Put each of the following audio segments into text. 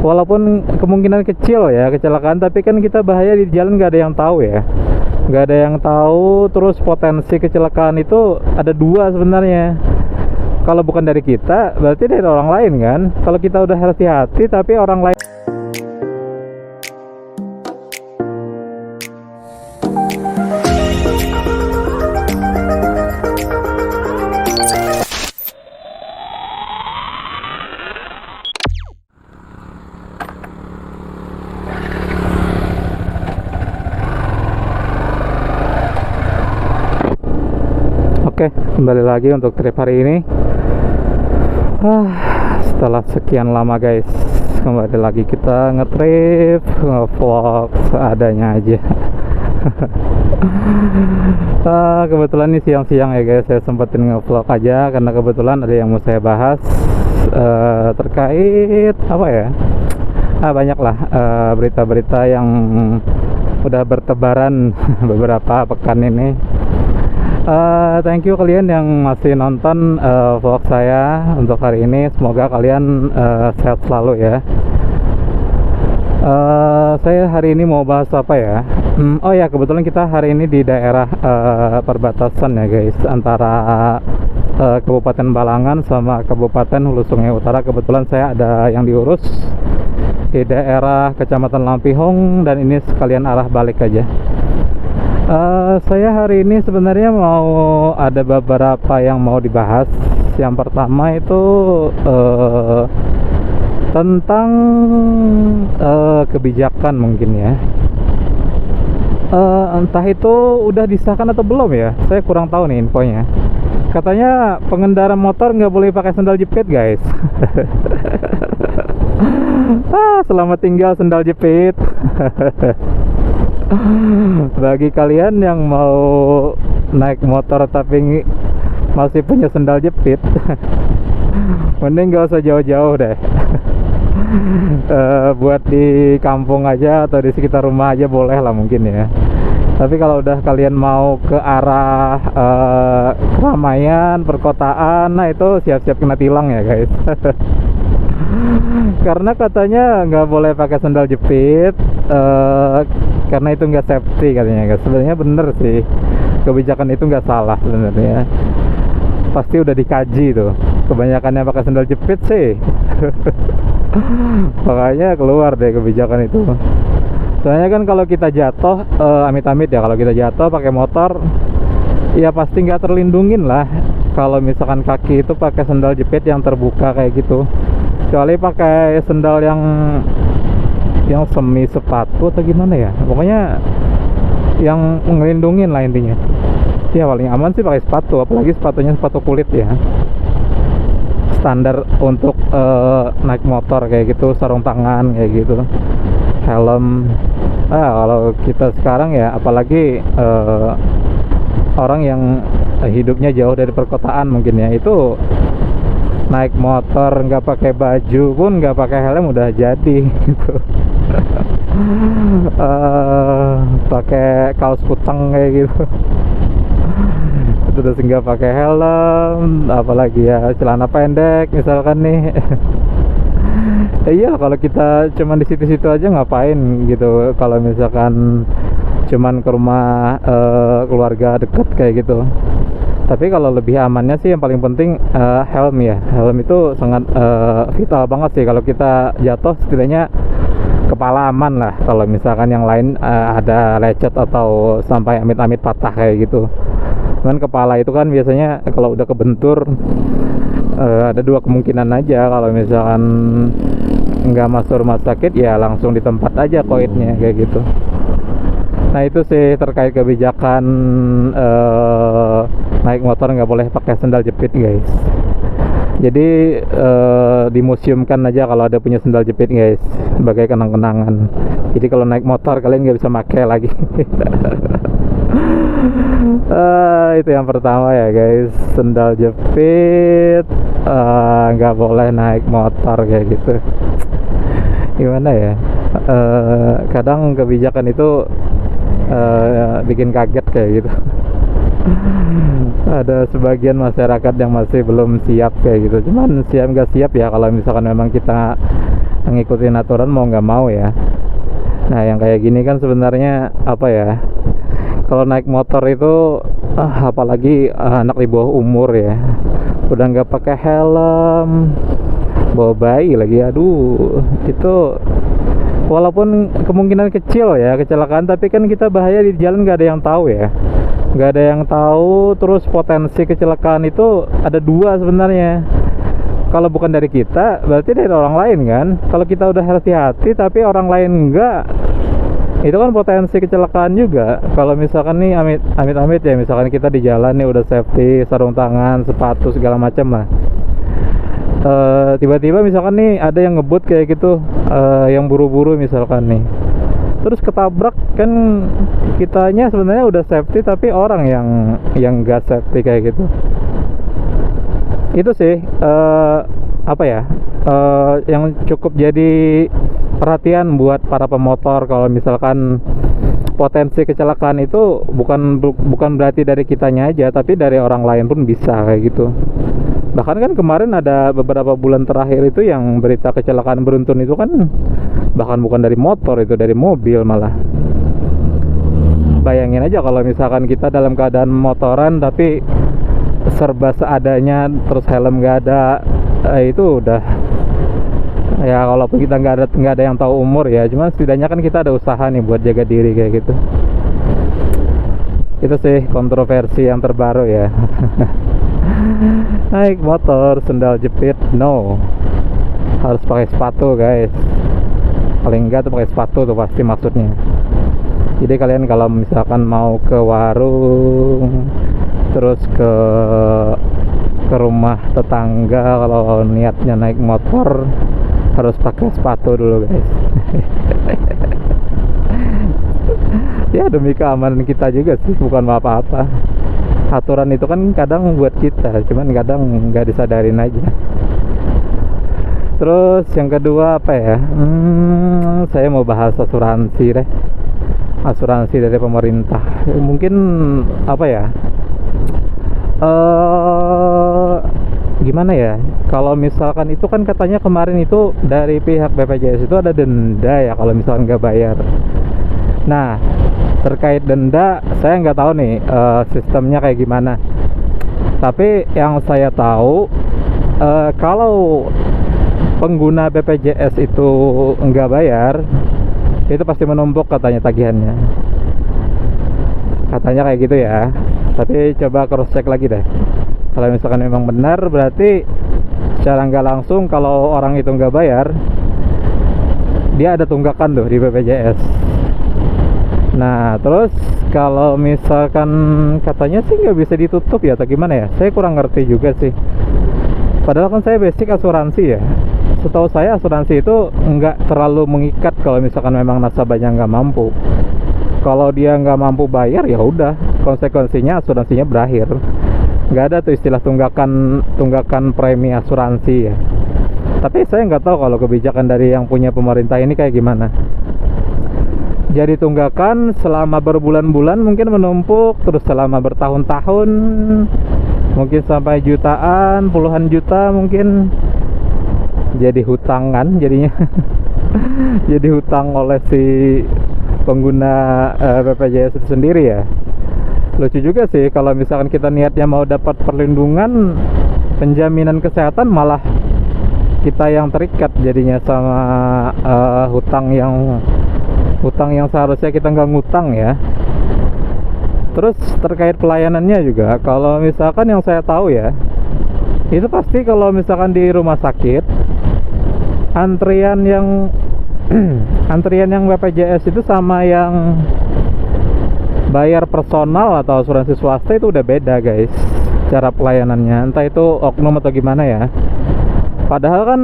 walaupun kemungkinan kecil ya kecelakaan, tapi kan kita bahaya di jalan nggak ada yang tahu ya, nggak ada yang tahu. Terus potensi kecelakaan itu ada dua sebenarnya. Kalau bukan dari kita, berarti dari orang lain kan. Kalau kita udah hati-hati tapi orang lain. Oke, kembali lagi untuk trip hari ini. Setelah sekian lama guys, kembali lagi kita ngetrip, ngevlog seadanya aja. Kebetulan ini siang-siang ya guys, saya sempetin ngevlog aja karena kebetulan ada yang mau saya bahas terkait apa ya? Banyak lah berita-berita yang udah bertebaran beberapa pekan ini. Thank you kalian yang masih nonton vlog saya untuk hari ini. Semoga kalian sehat selalu ya. Saya hari ini mau bahas apa ya? Oh ya, kebetulan kita hari ini di daerah perbatasan ya guys, antara Kabupaten Balangan sama Kabupaten Hulu Sungai Utara. Kebetulan saya ada yang diurus di daerah Kecamatan Lampihong, dan ini sekalian arah balik aja. Saya hari ini sebenarnya mau ada beberapa yang mau dibahas. Yang pertama itu tentang kebijakan mungkin ya. Entah itu udah disahkan atau belum ya, saya kurang tahu nih infonya. Katanya pengendara motor nggak boleh pakai sandal jepit guys. Selamat tinggal sandal jepit. Bagi kalian yang mau naik motor tapi masih punya sandal jepit, mending gak usah jauh-jauh deh. Buat di kampung aja atau di sekitar rumah aja boleh lah mungkin ya. Tapi kalau udah kalian mau ke arah keramaian, perkotaan, nah itu siap-siap kena tilang ya guys. Karena katanya nggak boleh pakai sandal jepit, karena itu nggak safety katanya guys. Sebenarnya bener sih, kebijakan itu nggak salah sebenarnya. Pasti udah dikaji tuh. Kebanyakannya pakai sandal jepit sih. Makanya keluar deh kebijakan itu. Soalnya kan kalau kita jatuh, amit-amit ya, kalau kita jatuh pakai motor, ya pasti nggak terlindungin lah. Kalau misalkan kaki itu pakai sandal jepit yang terbuka kayak gitu. Kecuali pakai sendal yang semi sepatu atau gimana ya, pokoknya yang ngelindungin lah intinya. Ya paling aman sih pakai sepatu, apalagi sepatunya sepatu kulit ya, standar untuk naik motor kayak gitu. Sarung tangan kayak gitu, helm. Kalau kita sekarang ya, apalagi orang yang hidupnya jauh dari perkotaan mungkin ya, itu naik motor nggak pakai baju pun, nggak pakai helm udah jadi gitu. Pakai kaos kutang kayak gitu. Terus nggak pakai helm, apalagi ya celana pendek misalkan nih. Iya, kalau kita cuman di situ-situ aja ngapain gitu. Kalau misalkan cuman ke rumah keluarga deket kayak gitu. Tapi kalau lebih amannya sih yang paling penting helm ya. Helm itu sangat vital banget sih. Kalau kita jatuh setidaknya kepala aman lah. Kalau misalkan yang lain ada lecet atau sampai amit-amit patah kayak gitu. Cuman kepala itu kan biasanya kalau udah kebentur, ada dua kemungkinan aja. Kalau misalkan nggak masuk rumah sakit ya langsung di tempat aja koidnya kayak gitu. Nah itu sih terkait kebijakan naik motor nggak boleh pakai sandal jepit guys. Jadi dimuseumkan aja kalau ada punya sandal jepit guys, sebagai kenang-kenangan. Jadi kalau naik motor kalian nggak bisa pakai lagi. Itu yang pertama ya guys, sandal jepit, nggak boleh naik motor kayak gitu. Gimana ya, kadang kebijakan itu bikin kaget kayak gitu. Ada sebagian masyarakat yang masih belum siap kayak gitu. Cuman siap nggak siap ya, kalau misalkan memang kita ngikutin aturan mau nggak mau ya. Nah yang kayak gini kan sebenarnya apa ya, kalau naik motor itu apalagi anak di bawah umur ya, udah nggak pakai helm, bawa bayi lagi, aduh itu walaupun kemungkinan kecil ya kecelakaan, tapi kan kita bahaya di jalan nggak ada yang tahu ya, nggak ada yang tahu. Terus potensi kecelakaan itu ada dua sebenarnya. Kalau bukan dari kita berarti dari orang lain kan. Kalau kita udah hati-hati tapi orang lain enggak, itu kan potensi kecelakaan juga. Kalau misalkan nih amit-amit ya, misalkan kita di jalan nih udah safety, sarung tangan, sepatu segala macam lah, tiba-tiba misalkan nih ada yang ngebut kayak gitu, yang buru-buru misalkan nih, terus ketabrak, kan kitanya sebenarnya udah safety tapi orang yang gak safety kayak gitu. Itu sih apa ya, yang cukup jadi perhatian buat para pemotor. Kalau misalkan potensi kecelakaan itu bukan berarti dari kitanya aja, tapi dari orang lain pun bisa kayak gitu. Bahkan kan kemarin ada beberapa bulan terakhir itu yang berita kecelakaan beruntun itu kan bahkan bukan dari motor, itu dari mobil malah. Bayangin aja kalau misalkan kita dalam keadaan motoran tapi serba seadanya, terus helm nggak ada, itu udah ya, walaupun kita nggak ada yang tahu umur ya, cuman setidaknya kan kita ada usaha nih buat jaga diri kayak gitu. Itu sih kontroversi yang terbaru ya. Naik motor sendal jepit no, harus pakai sepatu guys, paling enggak tuh pakai sepatu tuh pasti maksudnya. Jadi kalian kalau misalkan mau ke warung, terus ke rumah tetangga, kalau niatnya naik motor harus pakai sepatu dulu guys. Ya demi keamanan kita juga sih, bukan apa-apa. Aturan itu kan kadang buat kita, cuman kadang nggak disadarin aja. Terus yang kedua apa ya, saya mau bahas asuransi deh. Asuransi dari pemerintah mungkin apa ya, gimana ya, kalau misalkan itu kan katanya kemarin itu dari pihak BPJS itu ada denda ya kalau misalkan nggak bayar. Nah terkait denda saya nggak tahu nih sistemnya kayak gimana, tapi yang saya tahu kalau pengguna BPJS itu nggak bayar, itu pasti menumpuk katanya tagihannya, katanya kayak gitu ya. Tapi coba cross check lagi deh. Kalau misalkan memang benar, berarti secara nggak langsung kalau orang itu nggak bayar, dia ada tunggakan tuh di BPJS. Nah terus kalau misalkan katanya sih nggak bisa ditutup ya atau gimana ya, saya kurang ngerti juga sih. Padahal kan saya basic asuransi ya. Setahu saya asuransi itu nggak terlalu mengikat kalau misalkan memang nasabahnya nggak mampu. Kalau dia nggak mampu bayar ya udah, konsekuensinya asuransinya berakhir. Nggak ada tuh istilah tunggakan premi asuransi ya. Tapi saya nggak tahu kalau kebijakan dari yang punya pemerintah ini kayak gimana. Jadi tunggakan selama berbulan-bulan mungkin menumpuk, terus selama bertahun-tahun mungkin sampai jutaan, puluhan juta mungkin. Jadi hutang kan jadinya. Jadi hutang oleh si pengguna BPJS itu sendiri ya. Lucu juga sih kalau misalkan kita niatnya mau dapat perlindungan, penjaminan kesehatan, malah kita yang terikat jadinya sama hutang yang seharusnya kita nggak ngutang ya. Terus terkait pelayanannya juga, kalau misalkan yang saya tahu ya, itu pasti kalau misalkan di rumah sakit antrian yang BPJS itu sama yang bayar personal atau asuransi swasta itu udah beda guys, cara pelayanannya. Entah itu oknum atau gimana ya. Padahal kan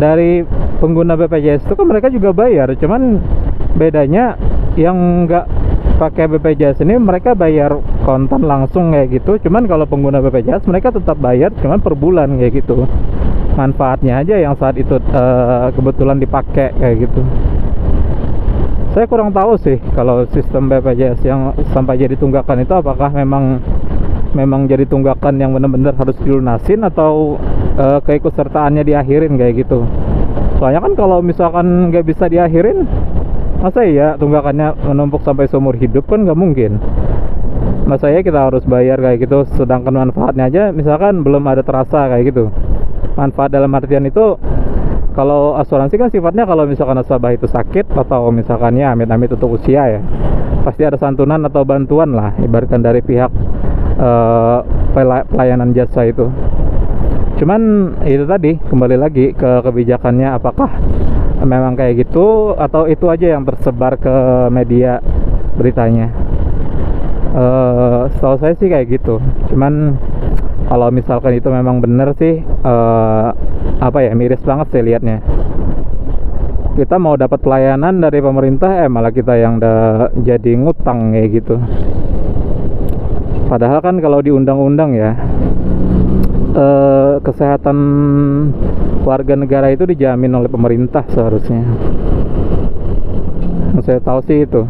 dari pengguna BPJS itu kan mereka juga bayar, cuman bedanya yang nggak pakai BPJS ini mereka bayar kontan langsung kayak gitu. Cuman kalau pengguna BPJS mereka tetap bayar, cuman per bulan kayak gitu. Manfaatnya aja yang saat itu kebetulan dipakai kayak gitu. Saya kurang tahu sih kalau sistem BPJS yang sampai jadi tunggakan itu apakah memang jadi tunggakan yang benar-benar harus dilunasin, atau keikutsertaannya diakhirin kayak gitu. Soalnya kan kalau misalkan nggak bisa diakhirin, masa iya tunggakannya menumpuk sampai seumur hidup, kan nggak mungkin. Masa iya kita harus bayar kayak gitu, sedangkan manfaatnya aja misalkan belum ada terasa kayak gitu. Manfaat dalam artian itu, kalau asuransi kan sifatnya kalau misalkan nasabah itu sakit atau misalkan ya amit-amit untuk usia ya, pasti ada santunan atau bantuan lah, ibaratkan dari pihak pelayanan jasa itu. Cuman itu tadi, kembali lagi ke kebijakannya, apakah memang kayak gitu atau itu aja yang tersebar ke media beritanya. Setahu saya sih kayak gitu. Cuman kalau misalkan itu memang benar sih, apa ya, miris banget sih liatnya. Kita mau dapat pelayanan dari pemerintah, malah kita yang udah jadi ngutang kayak gitu. Padahal kan kalau di undang-undang ya, kesehatan warga negara itu dijamin oleh pemerintah seharusnya. Saya tahu sih itu.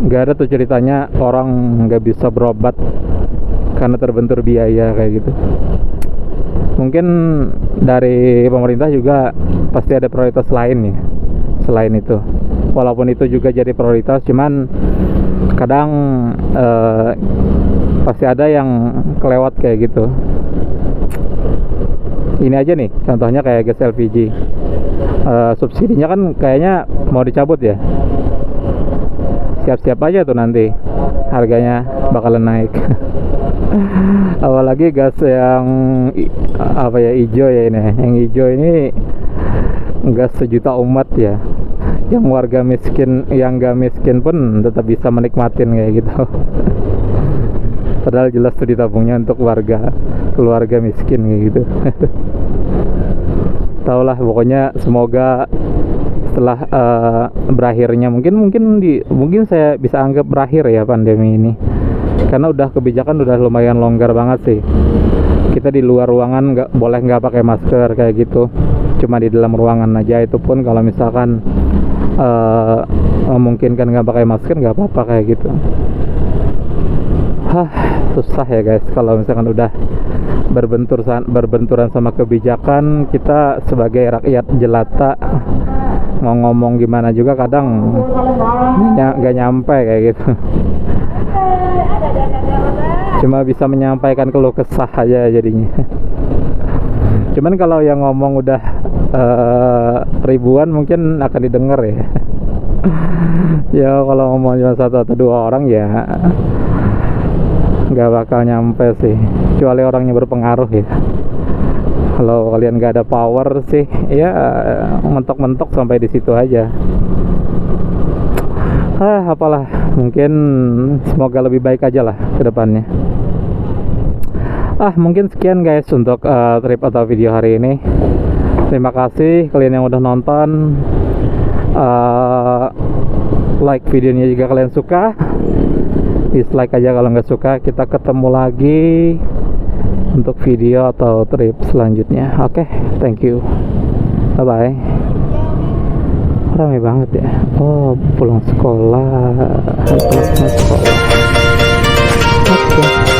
Nggak ada tuh ceritanya orang nggak bisa berobat karena terbentur biaya kayak gitu. Mungkin dari pemerintah juga pasti ada prioritas lain ya selain itu. Walaupun itu juga jadi prioritas, cuman kadang pasti ada yang kelewat kayak gitu. Ini aja nih contohnya kayak gas LPG, subsidinya kan kayaknya mau dicabut ya. Siap-siap aja tuh nanti harganya bakalan naik. Apalagi gas yang apa ya, hijau ya ini. Yang hijau ini gas sejuta umat ya. Yang warga miskin, yang gak miskin pun tetap bisa menikmatin kayak gitu. Padahal jelas tuh ditabungnya untuk keluarga miskin kayak gitu. Taulah pokoknya, semoga setelah berakhirnya mungkin saya bisa anggap berakhir ya pandemi ini, karena udah kebijakan udah lumayan longgar banget sih. Kita di luar ruangan nggak pakai masker kayak gitu, cuma di dalam ruangan aja, itu pun kalau misalkan memungkinkan nggak pakai masker nggak apa-apa kayak gitu. Susah ya guys kalau misalkan udah berbenturan sama kebijakan. Kita sebagai rakyat jelata mau ngomong gimana juga kadang nggak nyampe kayak gitu. Cuma bisa menyampaikan keluh kesah aja jadinya. Cuman kalau yang ngomong udah ribuan mungkin akan didengar ya. Ya kalau ngomong cuma satu atau dua orang ya nggak bakal nyampe sih, kecuali orangnya berpengaruh ya. Kalau kalian nggak ada power sih ya mentok-mentok sampai di situ aja. Apalah, mungkin semoga lebih baik aja lah ke depannya. Mungkin sekian guys untuk trip atau video hari ini. Terima kasih kalian yang udah nonton. Like videonya jika kalian suka, dislike aja kalau nggak suka. Kita ketemu lagi untuk video atau trip selanjutnya. Oke, thank you, bye bye. Ramai banget ya. Pulang sekolah. Oke.